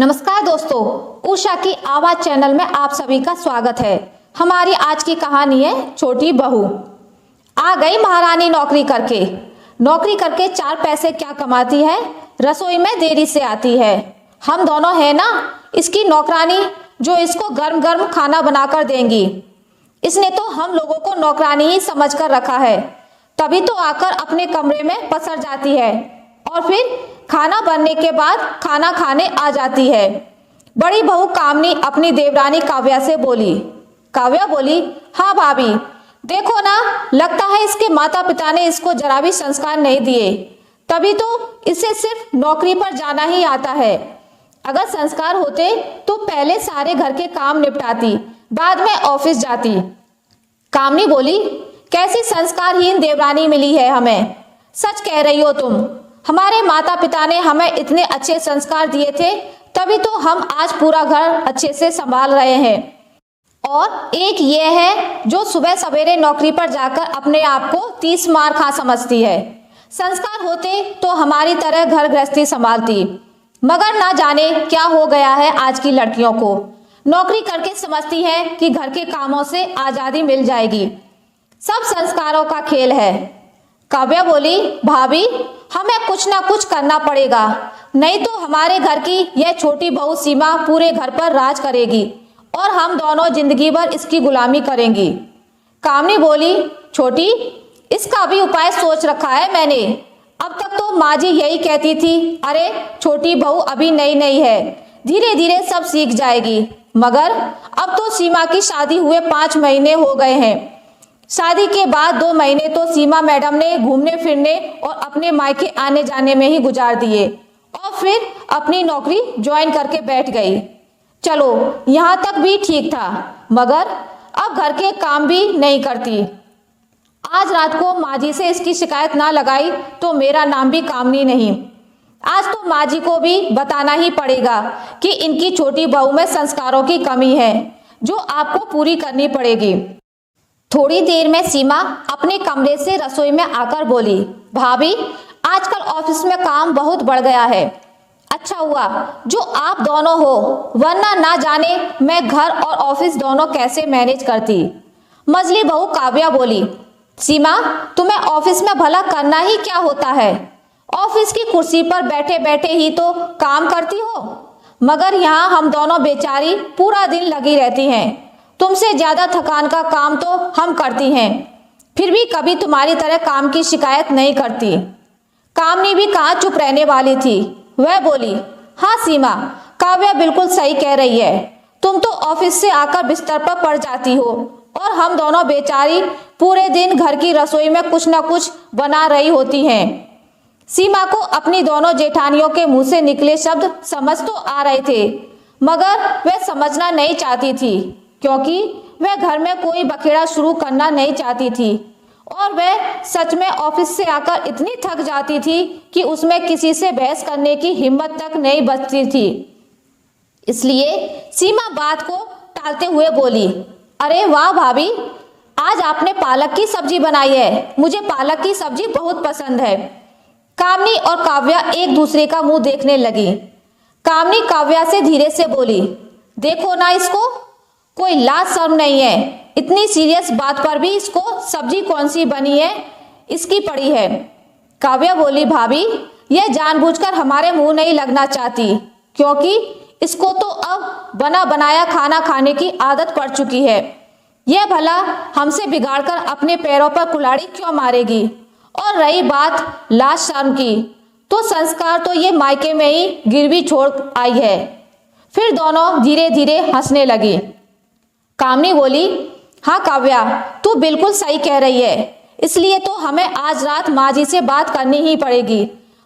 नमस्कार दोस्तों, उषा की आवाज चैनल में आप सभी का स्वागत है। हमारी आज की कहानी है छोटी बहू। आ गई महारानी नौकरी करके 4 पैसे क्या कमाती है, रसोई में देरी से आती है। हम दोनों है ना इसकी नौकरानी, जो इसको गर्म गर्म खाना बनाकर देंगी। इसने तो हम लोगों को नौकरानी ही समझकर रखा है, तभी तो आकर अपने कमरे में पसर जाती है और फिर खाना बनने के बाद खाना खाने आ जाती है। बड़ी बहू कामनी अपनी देवरानी काव्या से बोली। काव्या बोली, हाँ भाभी, देखो ना, लगता है इसके माता पिता ने इसको जरा भी संस्कार नहीं दिए, तभी तो इसे सिर्फ नौकरी पर जाना ही आता है। अगर संस्कार होते तो पहले सारे घर के काम निपटाती, बाद में ऑफिस जाती। कामनी बोली, कैसी संस्कारहीन देवरानी मिली है हमें। सच कह रही हो तुम, हमारे माता पिता ने हमें इतने अच्छे संस्कार दिए थे, तभी तो हम आज पूरा घर अच्छे से संभाल रहे हैं। और एक ये है जो सुबह सवेरे नौकरी पर जाकर अपने आप को 30 मार खा समझती है। संस्कार होते तो हमारी तरह घर गृहस्थी संभालती, मगर ना जाने क्या हो गया है आज की लड़कियों को। नौकरी करके समझती है कि घर के कामों से आजादी मिल जाएगी। सब संस्कारों का खेल है। काव्या बोली, भाभी, हमें कुछ ना कुछ करना पड़ेगा, नहीं तो हमारे घर की यह छोटी बहू सीमा पूरे घर पर राज करेगी और हम दोनों जिंदगी भर इसकी गुलामी करेंगी। कामनी बोली, छोटी, इसका भी उपाय सोच रखा है मैंने। अब तक तो माँ जी यही कहती थी, अरे छोटी बहू अभी नई नई है, धीरे धीरे सब सीख जाएगी। मगर अब तो सीमा की शादी हुए 5 महीने हो गए हैं। शादी के बाद 2 महीने तो सीमा मैडम ने घूमने फिरने और अपने मायके आने जाने में ही गुजार दिए और फिर अपनी नौकरी ज्वाइन करके बैठ गई। चलो, यहाँ तक भी ठीक था, मगर अब घर के काम भी नहीं करती। आज रात को माँ जी से इसकी शिकायत ना लगाई तो मेरा नाम भी कामनी नहीं। आज तो माँ जी को भी बताना ही पड़ेगा कि इनकी छोटी बहू में संस्कारों की कमी है, जो आपको पूरी करनी पड़ेगी। थोड़ी देर में सीमा अपने कमरे से रसोई में आकर बोली, भाभी, आजकल ऑफिस में काम बहुत बढ़ गया है। अच्छा हुआ जो आप दोनों हो, वरना ना जाने मैं घर और ऑफिस दोनों कैसे मैनेज करती। मझली बहू काव्या बोली, सीमा, तुम्हें ऑफिस में भला करना ही क्या होता है? ऑफिस की कुर्सी पर बैठे बैठे ही तो काम करती हो, मगर यहाँ हम दोनों बेचारी पूरा दिन लगी रहती हैं। तुमसे ज्यादा थकान का काम तो हम करती हैं, फिर भी कभी तुम्हारी तरह काम की शिकायत नहीं करती। कामनी भी कहाँ चुप रहने वाली थी, वह बोली, हाँ सीमा, काव्या बिल्कुल सही कह रही है। तुम तो ऑफिस से आकर बिस्तर पर पड़ जाती हो और हम दोनों बेचारी पूरे दिन घर की रसोई में कुछ न कुछ बना रही होती हैं। सीमा को अपनी दोनों जेठानियों के मुंह से निकले शब्द समझ तो आ रहे थे, मगर वह समझना नहीं चाहती थी, क्योंकि वह घर में कोई बखेड़ा शुरू करना नहीं चाहती थी और वह सच में ऑफिस से आकर इतनी थक जाती थी कि उसमें किसी से बहस करने की हिम्मत तक नहीं बचती थी। इसलिए सीमा बात को टालते हुए बोली, अरे वाह भाभी, आज आपने पालक की सब्जी बनाई है, मुझे पालक की सब्जी बहुत पसंद है। कामनी और काव्या एक दूसरे का मुंह देखने लगी। कामनी काव्या से धीरे से बोली, देखो ना इसको, कोई लाज शर्म नहीं है, इतनी सीरियस बात पर भी इसको सब्जी कौन सी बनी है इसकी पड़ी है। काव्या बोली, भाभी, यह जानबूझकर हमारे मुंह नहीं लगना चाहती, क्योंकि इसको तो अब बना बनाया खाना खाने की आदत पड़ चुकी है। यह भला हमसे बिगाड़कर अपने पैरों पर कुल्हाड़ी क्यों मारेगी? और रही बात लाज शर्म की, तो संस्कार तो ये मायके में ही गिरवी छोड़ आई है। फिर दोनों धीरे धीरे हंसने लगी। कामनी बोली, हाँ काव्या, तू बिल्कुल सही कह रही है, इसलिए तो हमें आज रात माँ जी से बात करनी ही पड़ेगी,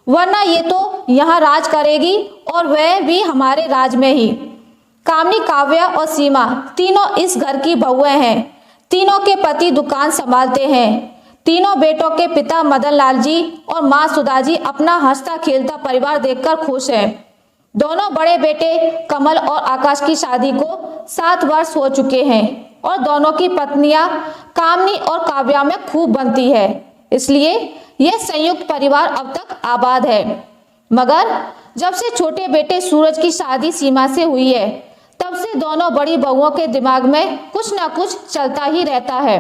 वरना ये तो यहाँ राज करेगी और वह भी हमारे राज में ही। कामनी, काव्या और सीमा तीनों इस घर की बहुएं हैं। तीनों के पति दुकान संभालते हैं। तीनों बेटों के पिता मदन लाल जी और माँ सुधा जी अपना हंसता खेलता परिवार देखकर खुश हैं। दोनों बड़े बेटे कमल और आकाश की शादी को 7 वर्ष हो चुके हैं और दोनों की पत्नियां कामनी और काव्या में खूब बनती है, इसलिए यह संयुक्त परिवार अब तक आबाद है। मगर जब से छोटे बेटे सूरज की शादी सीमा से हुई है, तब से दोनों बड़ी बहुओं के दिमाग में कुछ ना कुछ चलता ही रहता है।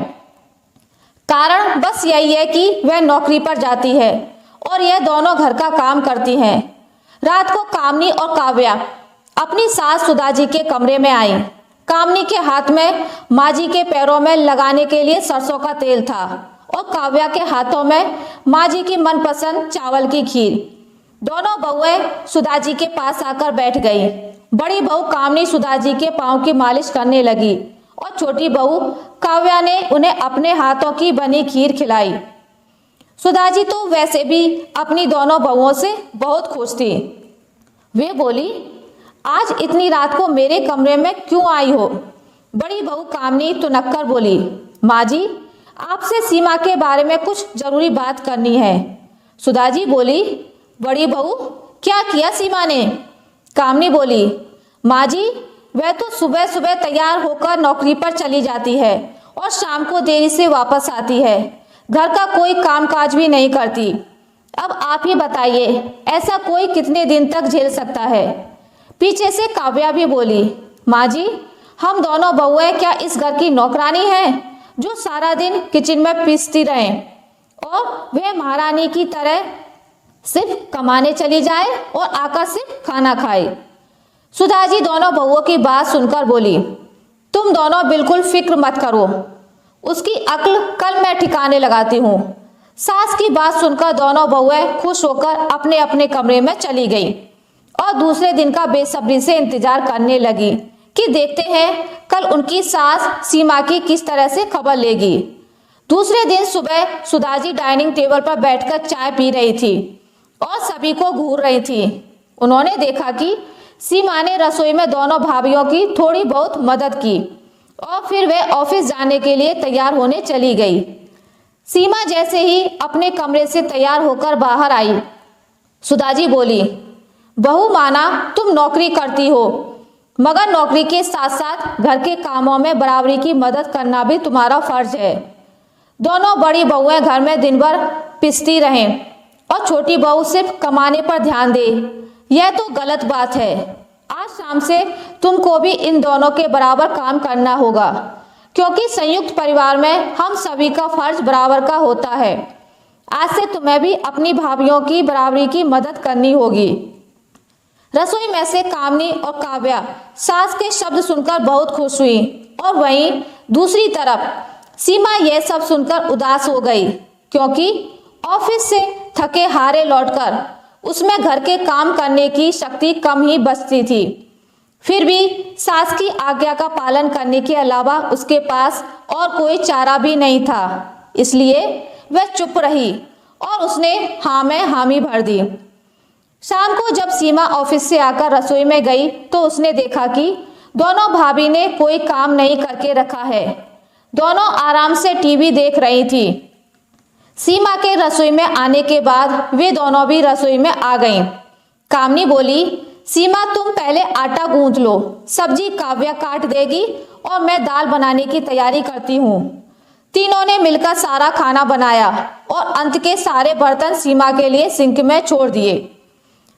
कारण बस यही है कि वह नौकरी पर जाती है और यह दोनों घर का काम करती हैं। रात को कामनी और काव्या अपनी सास सुधा जी के कमरे में आई। कामनी के हाथ में माँ जी के पैरों में लगाने के लिए सरसों का तेल था और काव्या के हाथों में माँ जी की मनपसंद चावल की खीर। दोनों बहुएं सुधा जी के पास आकर बैठ गई। बड़ी बहू कामनी सुधा जी के पांव की मालिश करने लगी और छोटी बहू काव्या ने उन्हें अपने हाथों की बनी खीर खिलाई। सुधा जी तो वैसे भी अपनी दोनों बहुओं से बहुत खुश थी। वे बोली, आज इतनी रात को मेरे कमरे में क्यों आई हो? बड़ी बहू कामनी तुनक्कर बोली, माँ जी, आपसे सीमा के बारे में कुछ जरूरी बात करनी है। सुधा जी बोली, बड़ी बहू, क्या किया सीमा ने? कामनी बोली, माँ जी, वह तो सुबह सुबह तैयार होकर नौकरी पर चली जाती है और शाम को देरी से वापस आती है। घर का कोई कामकाज भी नहीं करती। अब आप ही बताइए, ऐसा कोई कितने दिन तक झेल सकता है? पीछे से काव्या भी बोली, माँ जी, हम दोनों बहुएं क्या इस घर की नौकरानी हैं जो सारा दिन किचन में पीसती रहें और वह महारानी की तरह सिर्फ कमाने चली जाए और आकर सिर्फ खाना खाए? सुधा जी दोनों बहुओं की बात सुनकर बोली, तुम दोनों बिल्कुल फिक्र मत करो, उसकी अक्ल कल मैं ठिकाने लगाती हूँ। सास की बात सुनकर दोनों बहुएं खुश होकर अपने अपने कमरे में चली गई और दूसरे दिन का बेसब्री से इंतजार करने लगी कि देखते हैं कल उनकी सास सीमा की किस तरह से खबर लेगी। दूसरे दिन सुबह सुधा जी डाइनिंग टेबल पर बैठकर चाय पी रही थी और सभी को घूर रही थी। उन्होंने देखा कि सीमा ने रसोई में दोनों भाभीयों की थोड़ी बहुत मदद की और फिर वह ऑफिस जाने के लिए तैयार होने चली गई। सीमा जैसे ही अपने कमरे से तैयार होकर बाहर आई, सुधा जी बोली, बहू माना तुम नौकरी करती हो, मगर नौकरी के साथ साथ घर के कामों में बराबरी की मदद करना भी तुम्हारा फर्ज है। दोनों बड़ी बहुएं घर में दिन भर पिसती रहें और छोटी बहू सिर्फ कमाने पर ध्यान दे, यह तो गलत बात है। आज शाम से तुमको भी इन दोनों के बराबर काम करना होगा, क्योंकि संयुक्त परिवार में हम सभी का फर्ज बराबर का होता है। आज से तुम्हें भी अपनी भाभीयों की बराबरी की मदद करनी होगी। रसोई में से कामनी और काव्या सास के शब्द सुनकर बहुत खुश हुई और वहीं दूसरी तरफ सीमा यह सब सुनकर उदास हो गई, क्योंकि ऑफिस से थके हारे लौटकर उसमें घर के काम करने की शक्ति कम ही बचती थी। फिर भी सास की आज्ञा का पालन करने के अलावा उसके पास और कोई चारा भी नहीं था, इसलिए वह चुप रही और उसने हाँ में हामी भर दी। शाम को जब सीमा ऑफिस से आकर रसोई में गई तो उसने देखा कि दोनों भाभी ने कोई काम नहीं करके रखा है। दोनों आराम से टीवी देख रही थी। सीमा के रसोई में आने के बाद वे दोनों भी रसोई में आ गईं। कामनी बोली, सीमा तुम पहले आटा गूंथ लो, सब्जी काव्या काट देगी और मैं दाल बनाने की तैयारी करती हूँ। तीनों ने मिलकर सारा खाना बनाया और अंत के सारे बर्तन सीमा के लिए सिंक में छोड़ दिए।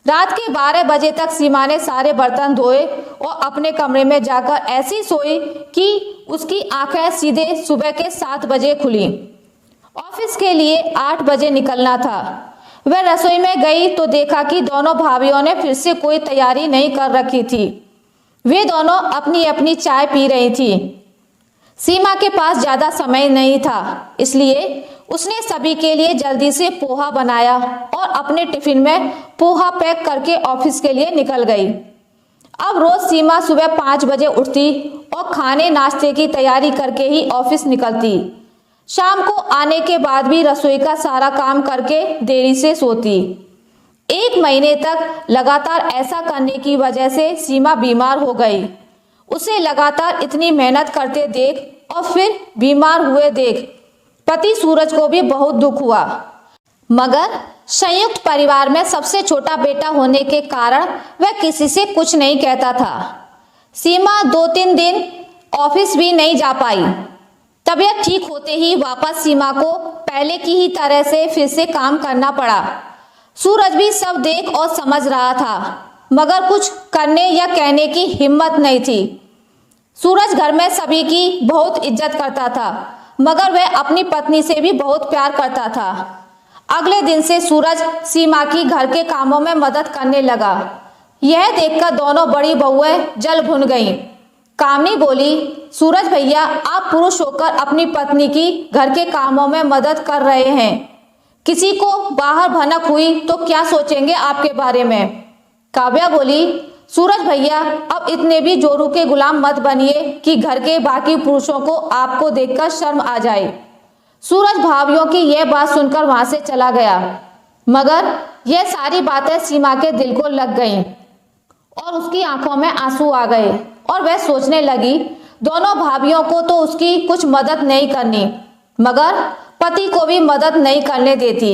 रात के 12 बजे तक सीमा ने सारे बर्तन धोए और अपने कमरे में जाकर ऐसी सोई कि उसकी आंखें सीधे सुबह के 7 बजे खुली। ऑफिस के लिए 8 बजे निकलना था। वह रसोई में गई तो देखा कि दोनों भाभीयों ने फिर से कोई तैयारी नहीं कर रखी थी। वे दोनों अपनी अपनी चाय पी रही थी। सीमा के पास ज़्यादा समय नहीं था, इसलिए उसने सभी के लिए जल्दी से पोहा बनाया और अपने टिफिन में पोहा पैक करके ऑफिस के लिए निकल गई। अब रोज सीमा सुबह 5 बजे उठती और खाने नाश्ते की तैयारी करके ही ऑफिस निकलती। शाम को आने के बाद भी रसोई का सारा काम करके देरी से सोती। 1 महीने तक लगातार ऐसा करने की वजह से सीमा बीमार हो गई। उसे लगातार इतनी मेहनत करते देख और फिर बीमार हुए देख पति सूरज को भी बहुत दुख हुआ, मगर संयुक्त परिवार में सबसे छोटा बेटा होने के कारण वह किसी से कुछ नहीं कहता था। सीमा 2-3 दिन ऑफिस भी नहीं जा पाई। तबीयत ठीक होते ही वापस सीमा को पहले की ही तरह से फिर से काम करना पड़ा। सूरज भी सब देख और समझ रहा था, मगर कुछ करने या कहने की हिम्मत नहीं थी। सूरज घर में सभी की बहुत इज्जत करता था, मगर वह अपनी पत्नी से भी बहुत प्यार करता था। अगले दिन से सूरज सीमा की घर के कामों में मदद करने लगा। यह देखकर दोनों बड़ी बहुएं जल भुन गईं। कामनी बोली, सूरज भैया, आप पुरुष होकर अपनी पत्नी की घर के कामों में मदद कर रहे हैं। किसी को बाहर भनक हुई तो क्या सोचेंगे आपके बारे में। काव्या बोली, सूरज भैया, अब इतने भी जोरू के गुलाम मत बनिए कि घर के बाकी पुरुषों को आपको देखकर शर्म आ जाए। सूरज भाभियों की यह बात सुनकर वहां से चला गया, मगर यह सारी बातें सीमा के दिल को लग गईं और उसकी आंखों में आंसू आ गए और वह सोचने लगी, दोनों भाभियों को तो उसकी कुछ मदद नहीं करनी, मगर पति को भी मदद नहीं करने देती।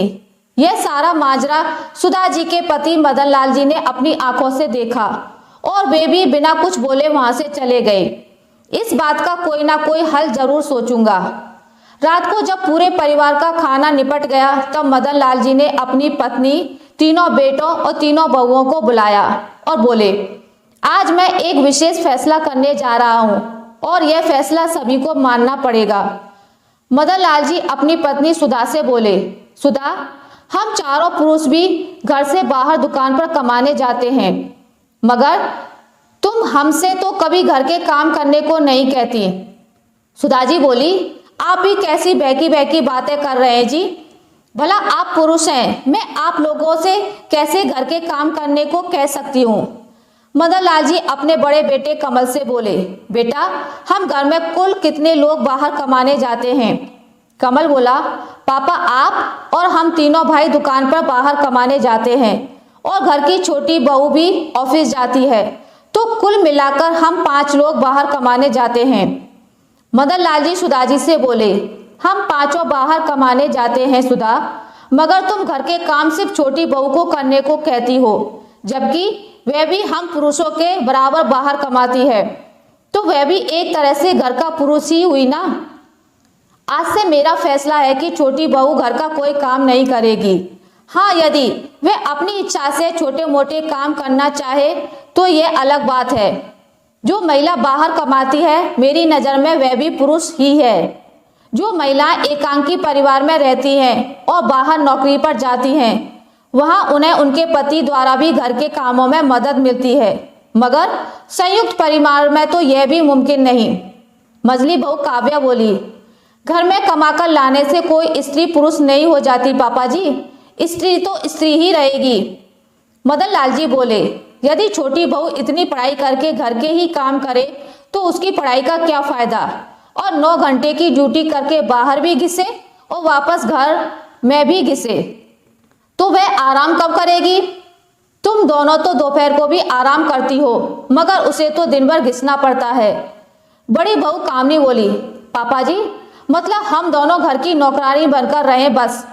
यह सारा माजरा सुधा जी के पति मदन लाल जी ने अपनी आंखों से देखा और वे भी बिना कुछ बोले वहां से चले गए। इस बात का कोई ना कोई हल जरूर सोचूंगा। रात को जब पूरे परिवार का खाना निपट गया तब मदन लाल जी ने अपनी पत्नी, तीनों बेटों और तीनों बहुओं को बुलाया और बोले, आज मैं एक विशेष फैसला करने जा रहा हूं और यह फैसला सभी को मानना पड़ेगा। मदन लाल जी अपनी पत्नी सुधा से बोले, सुधा, हम चारों पुरुष भी घर से बाहर दुकान पर कमाने जाते हैं, मगर तुम हमसे तो कभी घर के काम करने को नहीं कहती। सुधा जी बोली, आप भी कैसी बहकी बहकी बातें कर रहे हैं जी। भला आप पुरुष हैं, मैं आप लोगों से कैसे घर के काम करने को कह सकती हूँ। मदन लाल जी अपने बड़े बेटे कमल से बोले, बेटा, हम घर में कुल कितने लोग बाहर कमाने जाते हैं। कमल बोला, पापा, आप और हम तीनों भाई दुकान पर बाहर कमाने जाते हैं और घर की छोटी बहू भी ऑफिस जाती है, तो कुल मिलाकर हम 5 लोग बाहर कमाने जाते हैं। मदन लाल जी सुधा जी से बोले, हम 5 बाहर कमाने जाते हैं सुधा, मगर तुम घर के काम सिर्फ छोटी बहू को करने को कहती हो, जबकि वह भी हम पुरुषों के बराबर बाहर कमाती है, तो वह भी एक तरह से घर का पुरुष ही हुई ना। आज से मेरा फैसला है कि छोटी बहू घर का कोई काम नहीं करेगी। हाँ, यदि वह अपनी इच्छा से छोटे मोटे काम करना चाहे तो यह अलग बात है। जो महिला बाहर कमाती है, मेरी नज़र में वह भी पुरुष ही है। जो महिलाएं एकांकी परिवार में रहती हैं और बाहर नौकरी पर जाती हैं, वहां उन्हें उनके पति द्वारा भी घर के कामों में मदद मिलती है, मगर संयुक्त परिवार में तो यह भी मुमकिन नहीं। मझली बहू काव्या बोली, घर में कमाकर लाने से कोई स्त्री पुरुष नहीं हो जाती पापा जी, स्त्री तो स्त्री ही रहेगी। मदन लाल जी बोले, यदि छोटी बहू इतनी पढ़ाई करके घर के ही काम करे तो उसकी पढ़ाई का क्या फायदा, और 9 घंटे की ड्यूटी करके बाहर भी घिसे और वापस घर में भी घिसे, तो वह आराम कब करेगी। तुम दोनों तो दोपहर को भी आराम करती हो, मगर उसे तो दिन भर घिसना पड़ता है। बड़ी बहू कामनी बोली, पापा जी, मतलब हम दोनों घर की नौकरानी बनकर रहें बस,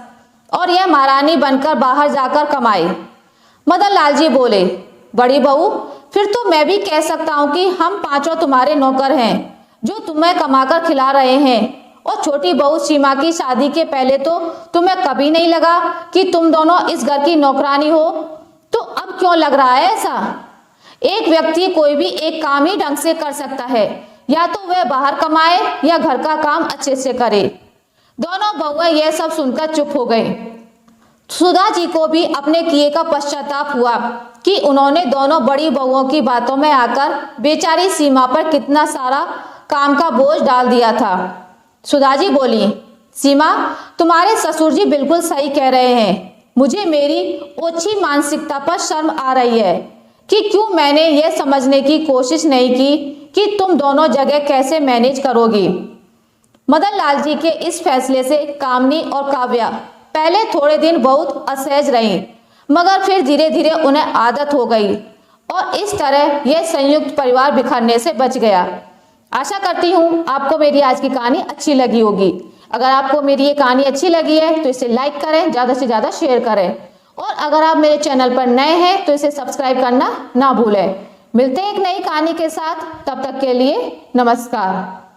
और यह महारानी बनकर बाहर जाकर कमाए। मदन लाल जी बोले, बड़ी बहू, फिर तो मैं भी कह सकता हूँ कि हम 5 तुम्हारे नौकर हैं जो तुम्हें कमाकर खिला रहे हैं, और छोटी बहू सीमा की शादी के पहले तो तुम्हें कभी नहीं लगा कि तुम दोनों इस घर की नौकरानी हो, तो अब क्यों लग रहा है ऐसा। एक व्यक्ति कोई भी एक काम ही ढंग से कर सकता है, या तो वह बाहर कमाए या घर का काम अच्छे से करे। दोनों बहुएं यह सब सुनकर चुप हो गए। सुधा जी को भी अपने किए का पश्चाताप हुआ कि उन्होंने दोनों बड़ी बहुओं की बातों में आकर बेचारी सीमा पर कितना सारा काम का बोझ डाल दिया था। सुधा जी बोली, सीमा, तुम्हारे ससुर जी बिल्कुल सही कह रहे हैं। मुझे मेरी ओछी मानसिकता पर शर्म आ रही है कि क्यों मैंने यह समझने की कोशिश नहीं की कि तुम दोनों जगह कैसे मैनेज करोगी। मदन लाल जी के इस फैसले से कामनी और काव्या पहले थोड़े दिन बहुत असहज रहीं, मगर फिर धीरे धीरे उन्हें आदत हो गई और इस तरह यह संयुक्त परिवार बिखरने से बच गया। आशा करती हूँ आपको मेरी आज की कहानी अच्छी लगी होगी। अगर आपको मेरी ये कहानी अच्छी लगी है तो इसे लाइक करें, ज़्यादा से ज़्यादा शेयर करें, और अगर आप मेरे चैनल पर नए हैं तो इसे सब्सक्राइब करना ना भूलें। मिलते हैं एक नई कहानी के साथ, तब तक के लिए नमस्कार।